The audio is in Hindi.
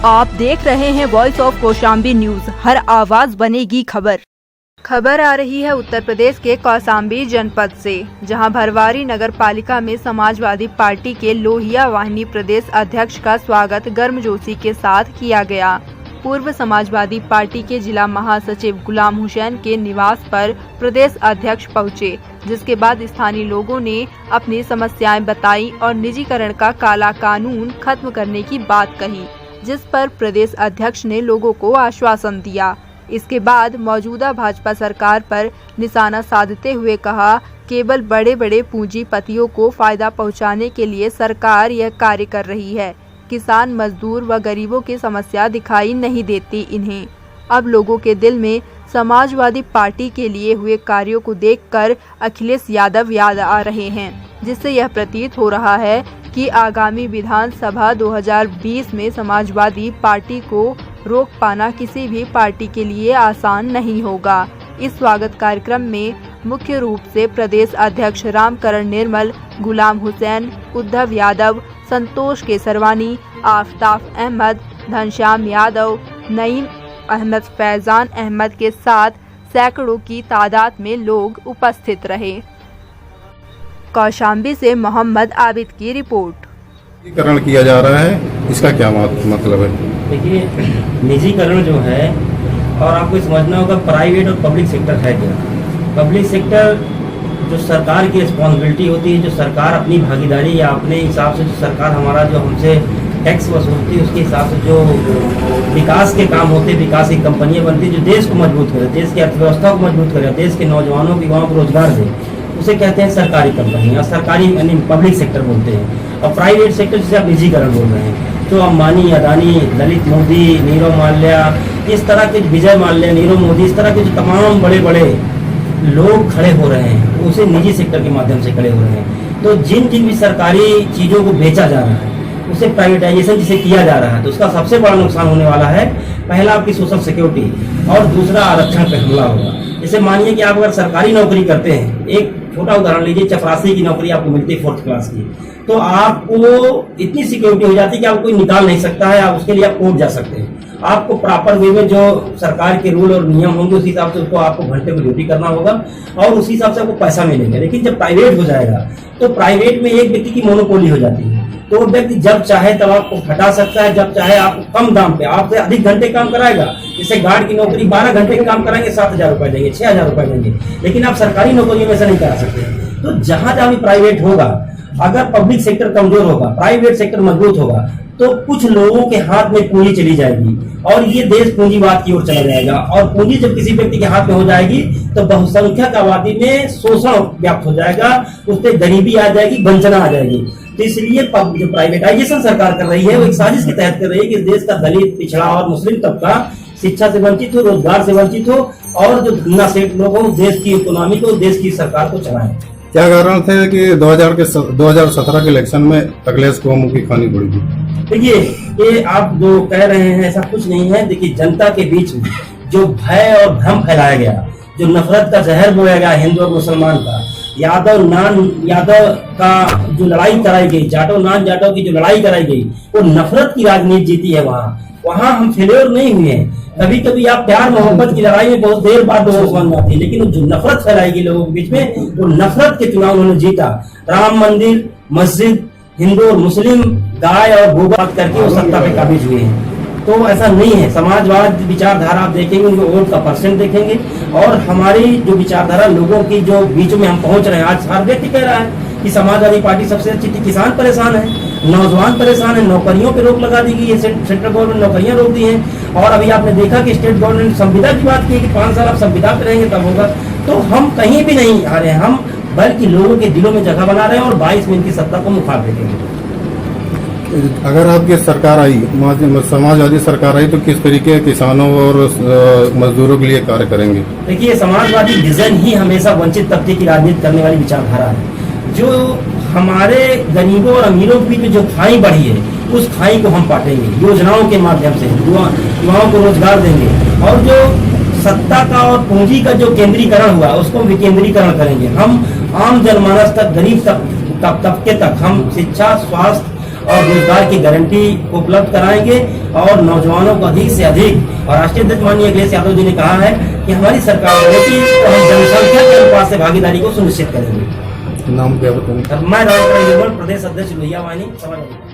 आप देख रहे हैं वॉइस ऑफ कौशाम्बी न्यूज। हर आवाज बनेगी खबर। खबर आ रही है उत्तर प्रदेश के कौशाम्बी जनपद से, जहां भरवारी नगर पालिका में समाजवादी पार्टी के लोहिया वाहिनी प्रदेश अध्यक्ष का स्वागत गर्मजोशी के साथ किया गया। पूर्व समाजवादी पार्टी के जिला महासचिव गुलाम हुसैन के निवास पर प्रदेश अध्यक्ष पहुंचे, जिसके बाद स्थानीय लोगों ने अपनी समस्याएं बताई और निजीकरण का काला कानून खत्म करने की बात कही, जिस पर प्रदेश अध्यक्ष ने लोगों को आश्वासन दिया। इसके बाद मौजूदा भाजपा सरकार पर निशाना साधते हुए कहा, केवल बड़े बड़े पूंजीपतियों को फायदा पहुंचाने के लिए सरकार यह कार्य कर रही है। किसान, मजदूर व गरीबों की समस्या दिखाई नहीं देती इन्हें। अब लोगों के दिल में समाजवादी पार्टी के लिए हुए कार्यों को देखकर अखिलेश यादव याद आ रहे हैं, जिससे यह प्रतीत हो रहा है कि आगामी विधानसभा 2020 में समाजवादी पार्टी को रोक पाना किसी भी पार्टी के लिए आसान नहीं होगा। इस स्वागत कार्यक्रम में मुख्य रूप से प्रदेश अध्यक्ष रामकरण निर्मल, गुलाम हुसैन, उद्धव यादव, संतोष केसरवानी, आफताब अहमद, घनश्याम यादव, नईम अहमद, फैजान अहमद के साथ सैकड़ों की तादाद में लोग उपस्थित रहे। कौशाम्बी से मोहम्मद आबिद की रिपोर्ट। निजीकरण किया जा रहा है, इसका क्या मतलब है? देखिए, निजीकरण जो है, और आपको समझना होगा प्राइवेट और पब्लिक सेक्टर है क्या। पब्लिक सेक्टर जो सरकार की रिस्पॉन्सिबिलिटी होती है, जो सरकार अपनी भागीदारी या अपने हिसाब से जो सरकार हमारा जो हमसे टैक्स वसूलती है, उसके हिसाब से जो विकास के काम होते हैं, विकास की कंपनियां बनती है, जो देश को मजबूत करे, देश की अर्थव्यवस्था को मजबूत करे, देश के नौजवानों को, युवाओं को रोजगार दे, उसे कहते हैं सरकारी कंपनी, और सरकारी यानी पब्लिक सेक्टर बोलते हैं। और प्राइवेट सेक्टर जिसे आप निजीकरण बोल रहे हैं, तो अंबानी, अदानी, ललित मोदी, नीरव माल्या, इस तरह के विजय माल्या, नीरव मोदी, इस तरह के जो तमाम बड़े बड़े लोग खड़े हो रहे हैं, उसे निजी सेक्टर के माध्यम से खड़े हो रहे हैं। तो जिन जिन भी सरकारी चीज़ों को बेचा जा रहा है, उसे प्राइवेटाइजेशन जिसे किया जा रहा है, तो उसका सबसे बड़ा नुकसान होने वाला है। पहला आपकी सोशल सिक्योरिटी, और दूसरा आरक्षण पे हमला होगा। जैसे मानिए कि आप अगर सरकारी नौकरी करते हैं, एक छोटा उदाहरण लीजिए, चपरासी की नौकरी आपको मिलती है 4th क्लास की, तो आपको इतनी सिक्योरिटी हो जाती है कि आपको कोई निकाल नहीं सकता है, आप उसके लिए आप कोर्ट जा सकते हैं। आपको प्रॉपर वे में जो सरकार के रूल और नियम होंगे, उस हिसाब से उसको आपको घंटे को ड्यूटी करना होगा, और उसी हिसाब से आपको पैसा मिलेगा। लेकिन जब प्राइवेट हो जाएगा, तो प्राइवेट में एक व्यक्ति की मोनोपोली हो जाती है, तो वो व्यक्ति जब चाहे तब आपको हटा सकता है, जब चाहे आपको कम दाम पे आपसे अधिक घंटे काम कराएगा। जैसे गार्ड की नौकरी 12 घंटे के काम कराएंगे, 7,000 रुपए देंगे, 6,000 रुपए देंगे, लेकिन आप सरकारी नौकरी में ऐसा नहीं करा सकते। तो जहां जहां भी प्राइवेट होगा, अगर पब्लिक सेक्टर कमजोर होगा, प्राइवेट सेक्टर मजबूत होगा, तो कुछ लोगों के हाथ में पूंजी चली जाएगी, और ये देश पूंजीवाद की ओर चला जाएगा। और पूंजी जब किसी व्यक्ति के हाथ में हो जाएगी, तो बहुसंख्यक आबादी में शोषण व्याप्त हो जाएगा, उससे गरीबी आ जाएगी, वंचना आ जाएगी। तो इसलिए जो प्राइवेटाइजेशन सरकार कर रही है, वो एक साजिश के तहत कर रही है कि इस देश का दलित, पिछड़ा और मुस्लिम तबका शिक्षा से वंचित हो, रोजगार से वंचित हो, और जो धन्ना सेठ लोग हो, देश की इकोनॉमी को, देश की सरकार को चलाएं। क्या कारण थे कि 2017 के इलेक्शन में अखिलेश को मुखी खानी पड़ी? देखिए, ये आप जो कह रहे हैं ऐसा कुछ नहीं है। देखिए, जनता के बीच में जो भय और भ्रम फैलाया गया, जो नफरत का जहर बोया गया हिंदू और मुसलमान का, यादव नान यादव का जो लड़ाई कराई गई, जाटो नान जाटो की जो लड़ाई कराई गई, वो नफरत की राजनीति जीती है। वहाँ हम फेलियर नहीं हुए हैं। कभी कभी आप प्यार मोहब्बत की लड़ाई में बहुत देर बाद लोगों को समझ आती है, लेकिन जो नफरत फैलाएगी लोगों के बीच में, वो नफरत के चुनाव उन्होंने जीता। राम मंदिर, मस्जिद, हिंदू और मुस्लिम, गाय और गोबर करके वो सत्ता पे काबिज हुए हैं। तो ऐसा नहीं है। समाजवाद विचारधारा आप देखेंगे, उनके वोट का % देखेंगे, और हमारी जो विचारधारा लोगों की जो बीच में हम पहुंच रहे हैं। आज हर व्यक्ति कह रहा है कि समाजवादी पार्टी सबसे अच्छी थी। किसान परेशान है, नौजवान परेशान है, नौकरियों पे रोक लगा दी गई है, सेंट्रल गवर्नमेंट नौकरियां रोक दी हैं। और अभी आपने देखा कि स्टेट गवर्नमेंट संविदा की बात की है कि 5 साल आप संविदा पे रहेंगे तब होगा। तो हम कहीं भी नहीं आ रहे हैं, हम बल्कि लोगों के दिलों में जगह बना रहे हैं, और 22 में इनकी सत्ता को मुखार देखेंगे। अगर आपकी सरकार आई, समाजवादी सरकार आई, तो किस तरीके किसानों और मजदूरों के लिए कार्य करेंगे? देखिए, समाजवादी विजन ही हमेशा वंचित तबके की राजनीति करने वाली विचारधारा है। जो हमारे गरीबों और अमीरों के बीच में जो खाई बढ़ी है, उस खाई को हम पाटेंगे योजनाओं के माध्यम से, युवाओं को रोजगार देंगे, और जो सत्ता का और पूंजी का जो केंद्रीकरण हुआ, उसको विकेंद्रीकरण करेंगे। हम आम जनमानस तक, गरीब तबके तक हम शिक्षा, स्वास्थ्य और रोजगार की गारंटी उपलब्ध कराएंगे और नौजवानों को अधिक से अधिक। और राष्ट्रीय अध्यक्ष माननीय अखिलेश यादव जी ने कहा है कि हमारी सरकार बनेगी तो हम जनसंख्या के अनुपात से भागीदारी को सुनिश्चित करेंगे। नाम क्या बताएं? मैं राम प्रदेश अध्यक्ष लोहिया वाहिनी समाजवादी।